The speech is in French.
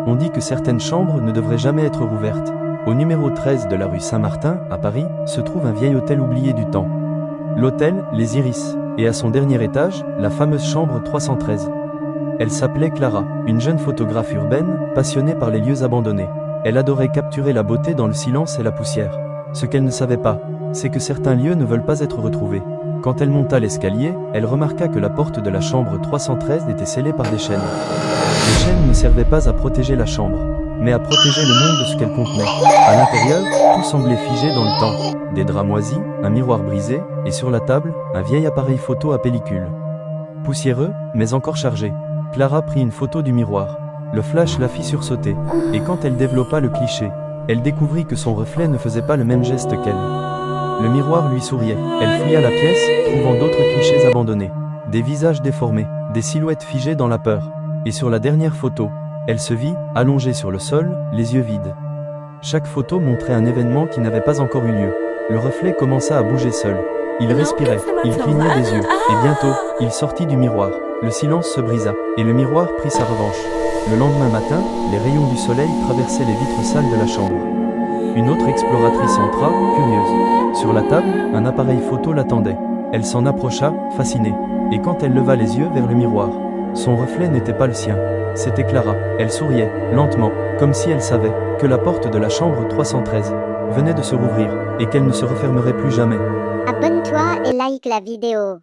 On dit que certaines chambres ne devraient jamais être rouvertes. Au numéro 13 de la rue Saint-Martin, à Paris, se trouve un vieil hôtel oublié du temps. L'hôtel, les Iris, et à son dernier étage, la fameuse chambre 313. Elle s'appelait Clara, une jeune photographe urbaine, passionnée par les lieux abandonnés. Elle adorait capturer la beauté dans le silence et la poussière. Ce qu'elle ne savait pas, c'est que certains lieux ne veulent pas être retrouvés. Quand elle monta l'escalier, elle remarqua que la porte de la chambre 313 était scellée par des chaînes. Les chaînes ne servaient pas à protéger la chambre, mais à protéger le monde de ce qu'elle contenait. À l'intérieur, tout semblait figé dans le temps. Des draps moisis, un miroir brisé, et sur la table, un vieil appareil photo à pellicule. Poussiéreux, mais encore chargé. Clara prit une photo du miroir. Le flash la fit sursauter, et quand elle développa le cliché, elle découvrit que son reflet ne faisait pas le même geste qu'elle. Le miroir lui souriait. Elle fouilla la pièce, trouvant d'autres clichés abandonnés. Des visages déformés, des silhouettes figées dans la peur. Et sur la dernière photo, elle se vit, allongée sur le sol, les yeux vides. Chaque photo montrait un événement qui n'avait pas encore eu lieu. Le reflet commença à bouger seul. Il respirait, il clignait des yeux, et bientôt, il sortit du miroir. Le silence se brisa, et le miroir prit sa revanche. Le lendemain matin, les rayons du soleil traversaient les vitres sales de la chambre. Une autre exploratrice entra, curieuse. Sur la table, un appareil photo l'attendait. Elle s'en approcha, fascinée. Et quand elle leva les yeux vers le miroir, son reflet n'était pas le sien. C'était Clara. Elle souriait, lentement, comme si elle savait que la porte de la chambre 313 venait de se rouvrir, et qu'elle ne se refermerait plus jamais. Abonne-toi et like la vidéo.